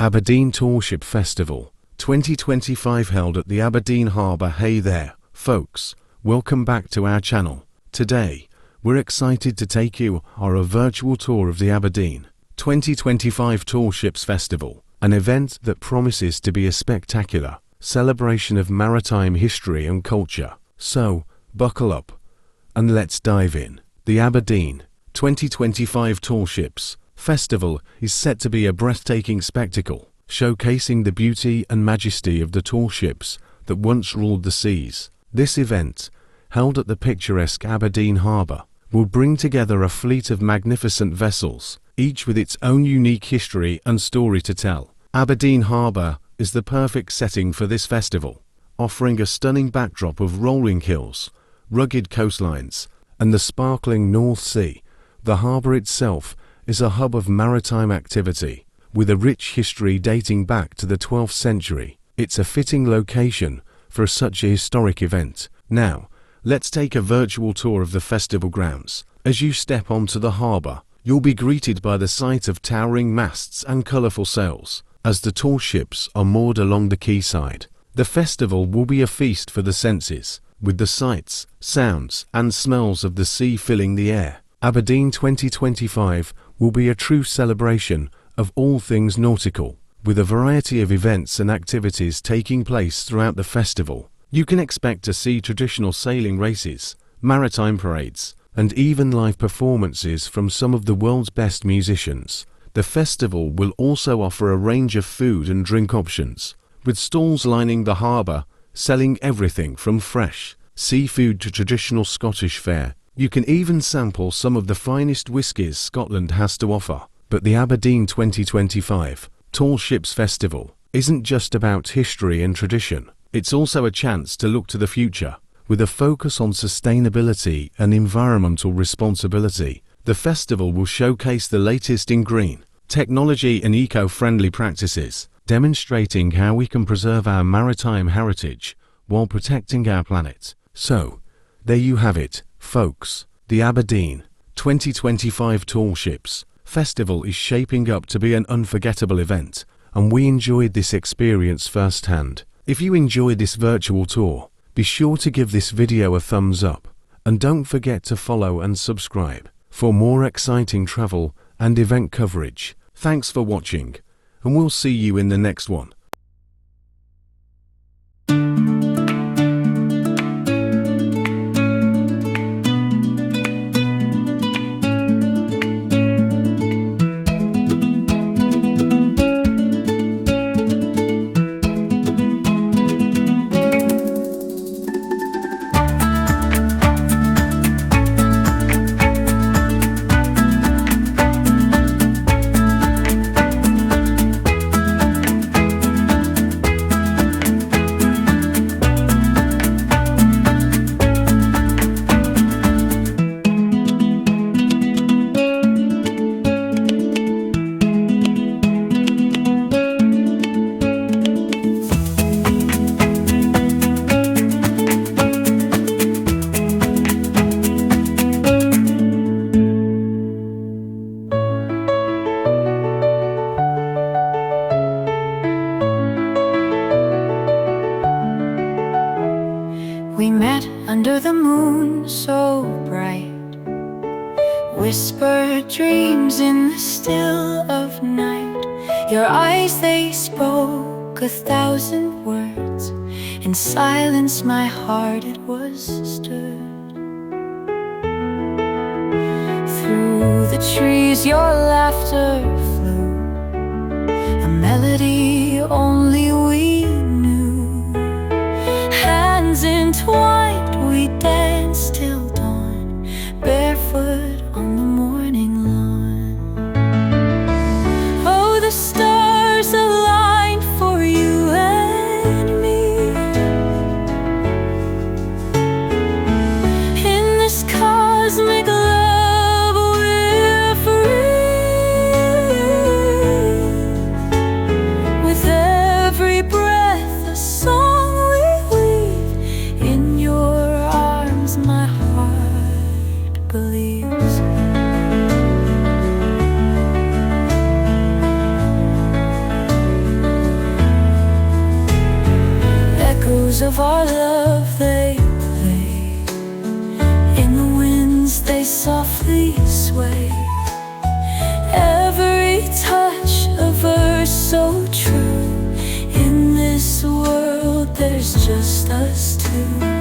Aberdeen Tourship Festival 2025 held at the Aberdeen Harbour. Hey there, folks, welcome back to our channel. Today, we're excited to take you on a virtual tour of the Aberdeen 2025 Tourships Festival, an event that promises to be a spectacular celebration of maritime history and culture. So, buckle up and let's dive in. The Aberdeen 2025 Tourships Festival is set to be a breathtaking spectacle, showcasing the beauty and majesty of the tourships that once ruled the seas. This event, held at the picturesque Aberdeen Harbour, will bring together a fleet of magnificent vessels, each with its own unique history and story to tell. Aberdeen Harbour is the perfect setting for this festival, offering a stunning backdrop of rolling hills, rugged coastlines, and the sparkling North Sea. The harbour itself is a hub of maritime activity, with a rich history dating back to the 12th century. It's a fitting location for such a historic event. Now, let's take a virtual tour of the festival grounds. As you step onto the harbour, you'll be greeted by the sight of towering masts and colourful sails, as the tourships are moored along the quayside. The festival will be a feast for the senses, with the sights, sounds, and smells of the sea filling the air. Aberdeen 2025 will be a true celebration of all things nautical, with a variety of events and activities taking place throughout the festival. You can expect to see traditional sailing races, maritime parades, and even live performances from some of the world's best musicians. The festival will also offer a range of food and drink options, with stalls lining the harbour, selling everything from fresh seafood to traditional Scottish fare. You can even sample some of the finest whiskies Scotland has to offer. But the Aberdeen 2025 Tourships Festival isn't just about history and tradition. It's also a chance to look to the future, with a focus on sustainability and environmental responsibility. The festival will showcase the latest in green technology and eco-friendly practices, demonstrating how we can preserve our maritime heritage while protecting our planet. So, there you have it, folks. The Aberdeen 2025 Tourships Festival is shaping up to be an unforgettable event, and we enjoyed this experience firsthand. If you enjoyed this virtual tour, be sure to give this video a thumbs up, and don't forget to follow and subscribe for more exciting travel and event coverage. Thanks for watching, and we'll see you in the next one. We met under the moon so bright, whispered dreams in the still of night. Your eyes, they spoke 1,000 words. In silence my heart it was stirred. Through the trees your laughter flew, a melody only we knew. Hands entwined we danced till dawn, barefoot on the morning lawn. Oh, the stars aligned for you and me. In this cosmic love we're free. With every breath echoes of our love, they play. In the winds they softly sway. Every touch a verse so true. In this world there's just us two.